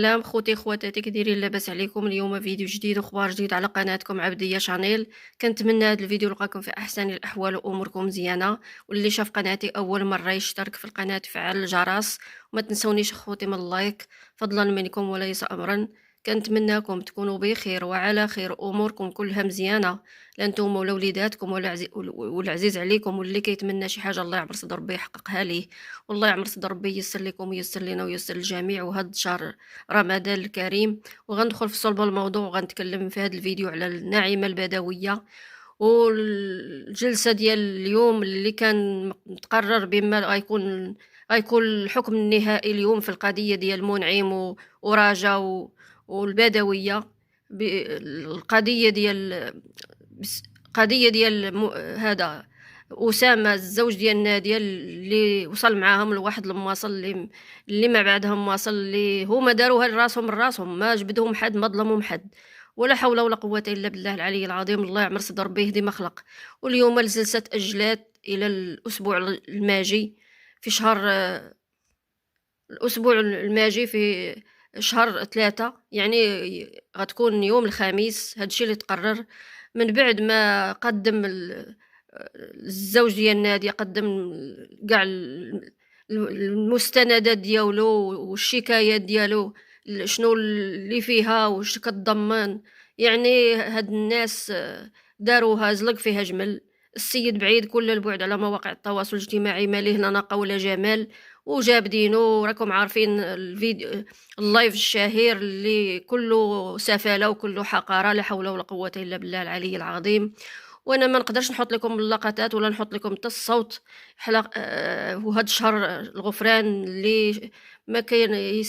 سلام خوتي خواتاتي كي دايرين لاباس عليكم. اليوم فيديو جديد واخبار جديد على قناتكم عبدية شانيل. كنتمنى هذا الفيديو يلقاكم في احسن الاحوال واموركم مزيانه، واللي شاف قناتي اول مره يشترك في القناه فعل الجرس، وما تنسونيش خوتي من اللايك فضلا منكم وليس امرا. كنتمناكم تكونوا بخير وعلى خير، اموركم كلها مزيانه لانتم ولا وليداتكم والعزيز عليكم، واللي كيتمنى شي حاجه الله يعبر صدر ربي يحققها ليه، والله يعمر صدر ربي ييسر لكم وييسر لنا وييسر للجميع. وهذا الشهر رمضان الكريم، وغندخل في صلب الموضوع وغنتكلم في هذا الفيديو على الناعمة البدوية. والجلسة ديال اليوم اللي كان متقرر بما غيكون الحكم النهائي اليوم في القضية ديال منعم وراجا والبدوية. القضية ديال قضية ديال هذا أسامة الزوج ديال نادية اللي وصل معاهم لواحد المواصل اللي ما بعدهم واصل، اللي هما داروها لراسهم من راسهم، ما جبدهم حد ما ظلمهم حد. ولا حول ولا قوة إلا بالله العلي العظيم. الله يعمر صدر ربي يهدي ما خلق. واليوم الجلسة تأجلات إلى الأسبوع الماجي في شهر الأسبوع الماجي في شهر 3، يعني غتكون يوم الخميس. هادشي اللي تقرر من بعد ما قدم الزوج ديال نادية، قدم كاع المستندات ديالو والشكايات ديالو، شنو اللي فيها واش كتضمن. يعني هاد الناس داروها زلق فيها جمل. السيد بعيد كل البعد على مواقع التواصل الاجتماعي، ما ليه لا ناقة ولا جمال، وجاب دينو. راكم عارفين الفيديو اللايف الشهير اللي كله سفالة وكله حقارة، لا حول ولا قوة إلا بالله العلي العظيم. وانا ما نقدرش نحط لكم اللقطات ولا نحط لكم حتى الصوت حلق. وهذا الشهر الغفران اللي ما كاين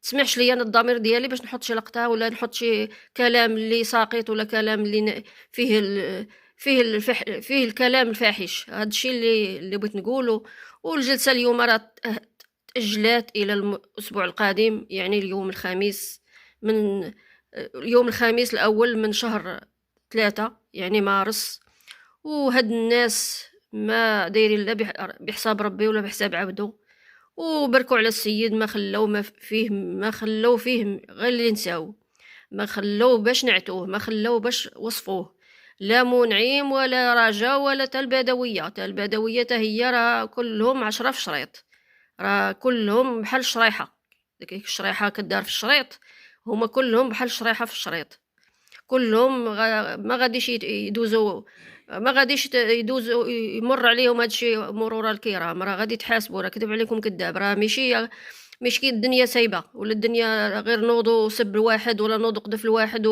تسمعش ليا انا الضمير ديالي باش نحط شي لقطه ولا نحط شي كلام اللي ساقط ولا كلام اللي فيه فيه الكلام الفاحش. هذا الشيء اللي بغيت نقوله. والجلسه اليوم راه تأجلات الى الاسبوع القادم، يعني اليوم الخميس من اليوم الخميس الاول من شهر 3 يعني مارس. وهاد الناس ما دايرين لا بحساب ربي ولا بحساب عبده، وبركوا على السيد. ما خلو فيه غير اللي نساو، ما خلو باش نعتوه، ما خلو باش وصفوه. لا منعيم ولا رجا ولا تا البدوية. تا هي راه كلهم 10 في شريط، راه كلهم بحال الشريحة. ديك الشريحة كدار في الشريط، هما كلهم بحال الشريحة في الشريط. كلهم ما غاديش يدوزوا، ما غاديش يدوزوا يمر عليهم هادشي مرور الكرام. راه غادي تحاسبوا. راه كذب عليكم كذاب. راه ماشي كي الدنيا سايبه ولا الدنيا غير نوضوا سب الواحد ولا نوضوا قذف الواحد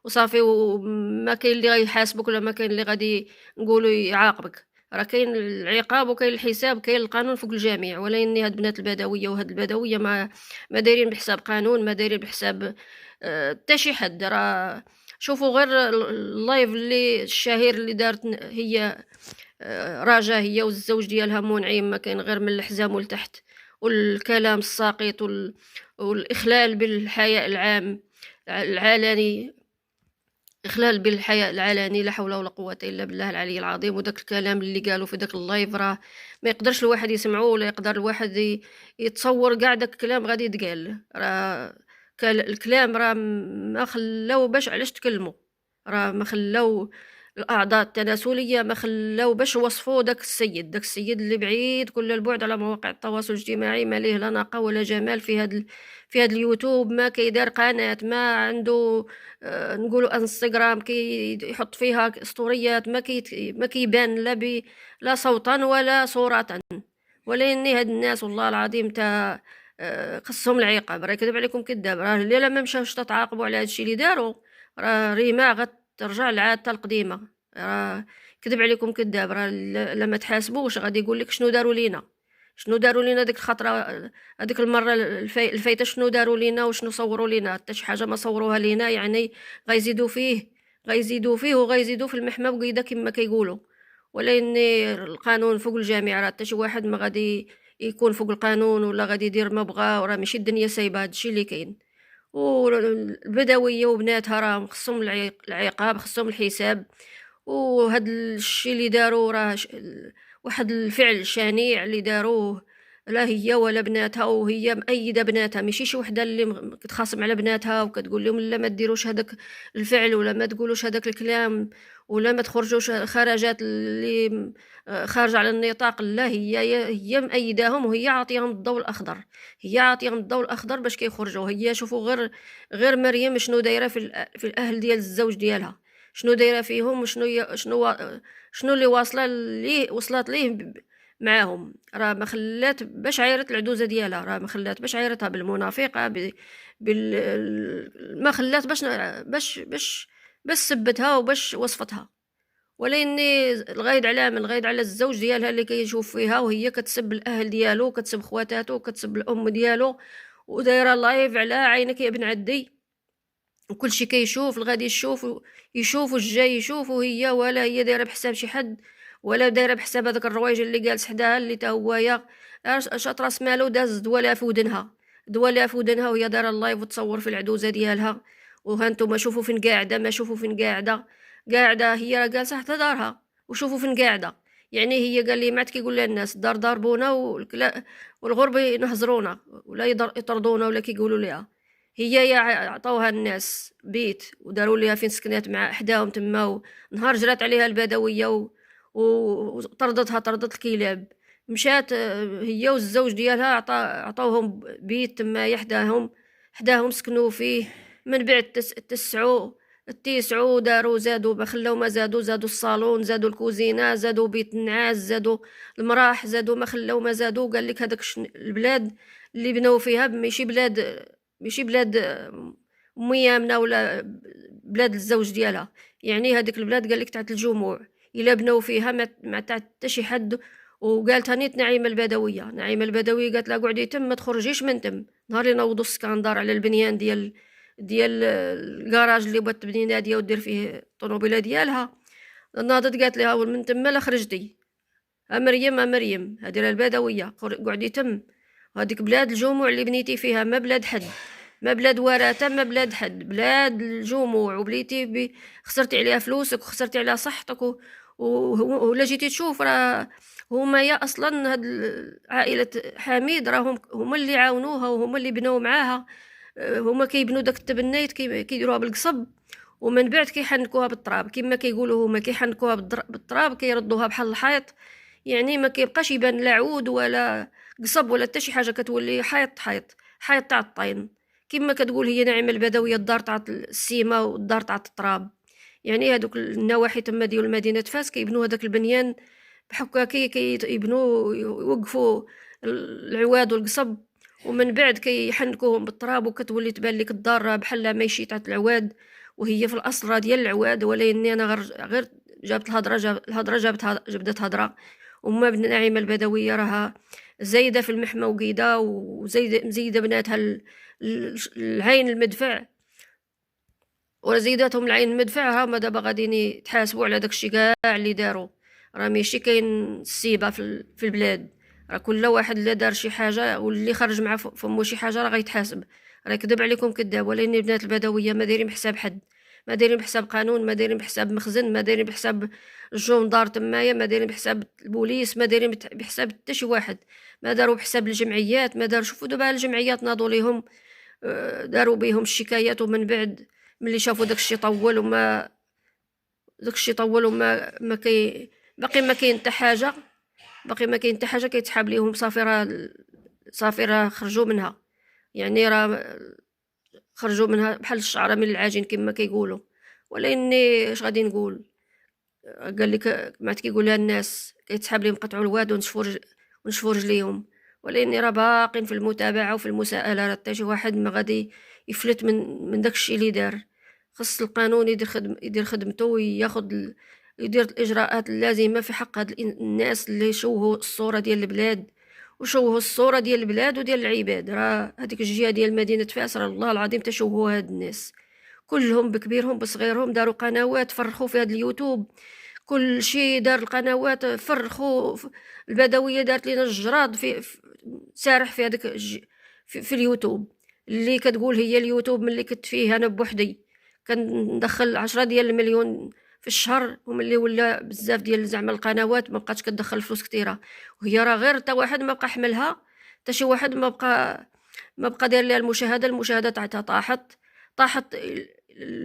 وصافي، وما كاين اللي غيحاسبك ولا ما كاين اللي غادي نقولوا يعاقبك. راه كاين العقاب وكاين الحساب، كاين القانون فوق الجميع. ولكن هاد بنات البدويه وهاد البدويه ما دايرين بحساب قانون، ما دايرين بحساب حتى شي حد. راه شوفوا غير اللايف اللي الشهير اللي دارت هي راجا، هي والزوج ديالها منعم، ما كاين غير من الحزام ولتحت، والكلام الساقط والإخلال بالحياء العام العلني، إخلال بالحياء العلني. لا حول ولا قوة إلا بالله العلي العظيم. وداك الكلام اللي قالوا في داك اللايف راه ما يقدرش الواحد يسمعه ولا يقدر الواحد يتصور كاع داك الكلام غادي يتقال. راه الكلام راه ما خلاو باش علاش تكلموا، راه ما خلاو الأعضاء التناسلية، ما خلاو باش وصفوا داك السيد اللي بعيد كل البعد على مواقع التواصل الاجتماعي، ما ليه لا ناقة ولا جمال في هاد اليوتيوب. ما كيدار قناة، ما عنده نقولوا انستغرام يحط فيها ستوريات، ما كيبان لا صوتا ولا صورة. ولكن هاد الناس والله العظيم تا خصهم العقاب. راه كذب عليكم كذاب. راه الا ما مشاوش تتعاقبوا على هادشي اللي داروا، راه ريما غترجع لعادتها القديمه. راه كذب عليكم كذاب. راه لما تحاسبوش غادي يقول لك شنو داروا لينا، شنو داروا لينا ديك الخطره، هذيك المره الفايته، شنو داروا لينا وشنو صوروا لينا. حتى شي حاجه ما صوروها لينا، يعني غيزيدوا فيه وغيزيدوا في المحمى بقيده كما كيقولوا. ولكن القانون فوق الجميع. راه حتى شي واحد ما غادي يكون فوق القانون ولا غادي يدير ما بغا. وراه ماشي الدنيا سايبه، هادشي اللي كاين. والبدويه وبناتها راهم خصهم العقاب، خصهم الحساب. وهاد الشيء اللي داروا راه واحد الفعل شنيع اللي داروه. لا هي ولا بناتها، وهي مأيدة بناتها، ماشي شي وحدة اللي كتخاصم على بناتها وكتقول لهم لا ما ديروش هذاك الفعل ولا ما تقولوش هذاك الكلام ولا ما تخرجوش خرجات اللي خارجة على النطاق. لا هي مأيداهم، وهي عاطيهم الضوء الأخضر، هي عاطيهم الضوء الأخضر باش كيخرجوا. هي شوفوا غير مريم شنو دايرة في الأهل ديال الزوج ديالها، شنو دايرة فيهم، شنو اللي واصله ليه، وصلت ليه معاهم. راه ما خلات باش عايرت العدوزه ديالها، راه ما خلات باش عايرتها بالمنافقه ما خلات باش سبتها وباش وصفتها. ولاني الغايد على من الغايد على الزوج ديالها اللي كيشوف فيها وهي كتسب الاهل ديالو وكتسب خواتاتو وكتسب الام ديالو ودايره لايف على عينك يا ابن عدي، وكل شي كيشوف الغادي يشوف والجاي يشوف، وهي ولا هي دايره بحساب شي حد ولا دايره بحساب هذاك الروايج اللي جالس حداها اللي تا هو شاط مالو داز دوالها في ودنها، وهي دايره اللايف وتصور في العدوزه ديالها. وها نتوما شوفوا فين قاعده، ما شوفوا فين قاعده هي راه جالسه حتى دارها، وشوفوا فين قاعده. يعني هي قال لي مات كيقول لها الناس الدار ضربونا والغرب ينهزرونا ولا يطردونا ولا كيقولوا ليها. هي عطاوها الناس بيت وداروا ليها فين سكنات مع حداهم تما، ونهار جرات عليها البدويه طردت الكلاب. مشات هي والزوج ديالها عطاوهم بيت تما حداهم سكنوا فيه. من بعد تسعوا داروا زادوا ما خلاو ما زادوا الصالون، زادوا الكوزينه، زادوا بيت النعاس، زادوا المراح، زادوا ما خلاو ما زادوا. قال لك هذاك البلاد اللي بناو فيها ماشي بلاد ميامنه ولا بلاد الزوج ديالها، يعني هذيك البلاد قال لك تاع الجموع الا بناو فيها ما تاع حتى شي حد. وقالت هانيت نعيمه البدويه قالت لها قعدي تم ما تخرجيش من تم. نهار اللي نوضوا السكندر على البنيان ديال الكراج اللي بغات تبني ناديه ودير فيه الطوموبيله ديالها، ناضت قالت لها من تما لا خرجتي. مريم هذه البدويه قعدي تم. هذيك بلاد الجموع اللي بنيتي فيها، ما بلاد حد، ما بلاد ورثه، ما بلاد حد، بلاد الجموع. وبليتي خسرتي عليها فلوسك وخسرتي عليها صحتك ولا جيتي تشوف راه هما يا اصلا هاد عائله حميد راهم هما اللي عاونوها وهما اللي بناو معاها. هما كيبنوا داك التبنيت كيديروها بالقصب ومن بعد كيحنكوها بالتراب كما كيقولوا هما، كيحنكوها بالتراب كيردوها بحال الحيط. يعني ما كيبقاش يبان لا عود ولا قصب ولا حتى شي حاجه، كتولي حيط تاع الطين. كما كتقول هي نعيمه البدويه الدار تاع السيمه والدار تاع التراب. يعني هذوك النواحي تما ديال مدينه فاس كيبنوا هذاك البنيان بحكاكي كيبنوا يوقفوا العواد والقصب ومن بعد كيحنكوهم بالتراب وكتولي تبان لك الدار بحال ماشي تاع العواد وهي في الاصل راه ديال العواد. ولكن انا غير جابت الهضره جبدت هضره. وما بن نعيمه البدويه راها زايده في المحمى وقيده وزايده بناتها العين المدفع وزيداتهم العين المدفع. هما دابا غاديين يتحاسبوا على داكشي كاع اللي داروا. راه ماشي كاين السيبه في البلاد، راه كل واحد اللي دار شي حاجه واللي خرج مع فمو شي حاجه راه غيتحاسب. راه كذب عليكم كذاب. ولكن البنات البدويه ما دايرين بحساب حد، ما دايرين بحساب قانون، ما دايرين بحساب مخزن، ما دايرين بحساب الجندار تمايا، ما دايرين بحساب البوليس، ما دايرين بحساب حتى شي واحد. ما داروا بحساب الجمعيات، ما داروا. شوفوا دابا الجمعيات ناضوا ليهم داروا بهم الشكايات ومن بعد ملي شافوا داكشي طول وما باقي ما كاين حتى حاجه، كيتسحاب ليهم صافي راه خرجوا منها. يعني راه خرجوا منها بحال الشعره من العجين كما كيقولوا. ولاني اش غادي نقول، قال لك ما كيقولها الناس كيتسحاب لهم قطعوا الواد ونشفوا رجليهم. ولاني راه باقين في المتابعه وفي المساءله، راه حتى شي واحد ما غادي يفلت من داكشي اللي دار. خص القانون يدير خدمته يدير الاجراءات اللازمه في حق هاد الناس اللي شوهوا الصوره ديال البلاد وشوهوا الصوره ديال البلاد وديال العباد. راه هذيك الجهه ديال مدينه فاس راه الله العظيم تشوهوا هاد الناس كلهم بكبيرهم بصغيرهم. داروا قنوات فرخوا في هاد اليوتيوب، كل شيء دار القنوات فرخوا. البدويه دارت لنا الجراد سارح في هذاك في اليوتيوب اللي كتقول هي اليوتيوب ملي كنت فيه انا بوحدي كندخل 10 ديال المليون في الشهر، وملي ولا بزاف ديال زعما القنوات ما بقاتش كتدخل فلوس كثيره. وهي راه غير تا واحد ما بقى حملها حتى شي واحد ما بقى داير ليها المشاهدة تاعتها طاحت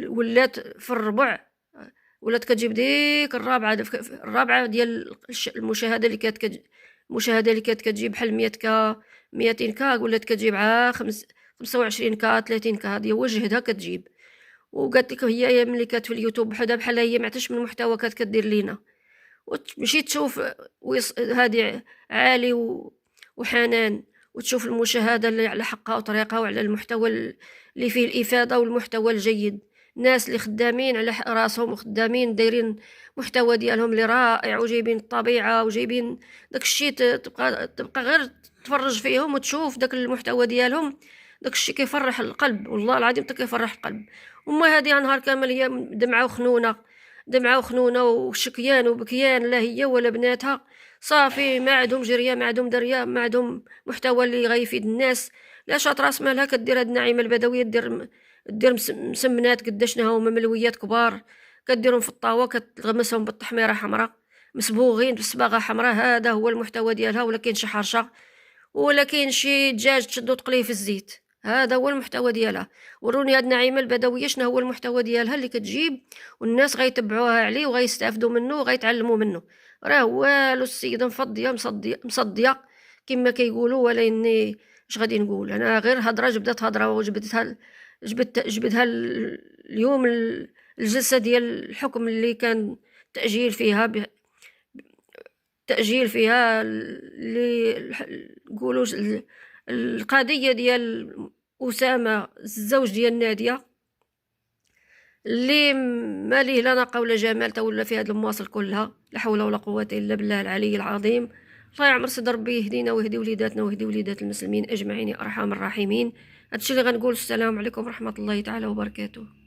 ولات في الربع، ولات كتجيب ديك الرابعة ديال المشاهدة اللي كانت كتجيب بحال 100K 200K، ولات كتجيب عا 25K 30K. هادي هو جهدها كتجيب. وقالت لك هي ملي كانت في اليوتيوب بحال هي ما عرفتش من المحتوى كانت كدير لينا، وتمشي تشوف هادي عالي وحنان، وتشوف المشاهدة اللي على حقها وطريقها، وعلى المحتوى اللي فيه الإفادة والمحتوى الجيد. الناس اللي خدامين على راسهم وخدامين دايرين محتوى ديالهم اللي رائع، وجايبين الطبيعة وجايبين داك الشيء، تبقى غير تفرج فيهم وتشوف داك المحتوى ديالهم. داك الشيء كيفرح القلب، والله العظيم حتى كيفرح القلب. وما هذه نهار كامل هي دمعة وخنونة وشكيان وبكيان، لا هي ولا بناتها صافي ما عندهم جريه، ما عندهم دريه، ما عندهم محتوى اللي غيفيد الناس. لا شاط راس مالها كدير هاد النعيمه البدويه، دير مسمنات قداشنا هما ملويات كبار، كديرهم في الطاوه، كتغمسهم بالتحميره حمراء مسبوغين بصباغه حمراء. هذا هو المحتوى ديالها. ولا كاين شي حرشه، ولا كاين شي دجاج تشدو تقليه في الزيت. هذا هو المحتوى ديالها. وروني هاد النعيمه البدويه شنو هو المحتوى ديالها اللي كتجيب، والناس غيتبعوها عليه وغيستافدوا منه وغيتعلموا منه. راه والو السيده مفضيه مصديه كما كيقولوا. ولا اني اش غادي نقول، انا غير هضره جبدت هضره جبدها اليوم الجلسه ديال الحكم اللي كان تأجيل فيها اللي نقولوا القضية ديال أسامة الزوج ديال نادية، اللي ما ليه لا نقة ولا جمال تولى في هذا المواصل كلها. لا حول ولا قوة إلا بالله العلي العظيم. الله يعمر صدر ربي يهدينا ويهدي وليداتنا ويهدي وليدات المسلمين أجمعين يا أرحم الراحمين. هادشي اللي غنقول. السلام عليكم ورحمة الله تعالى وبركاته.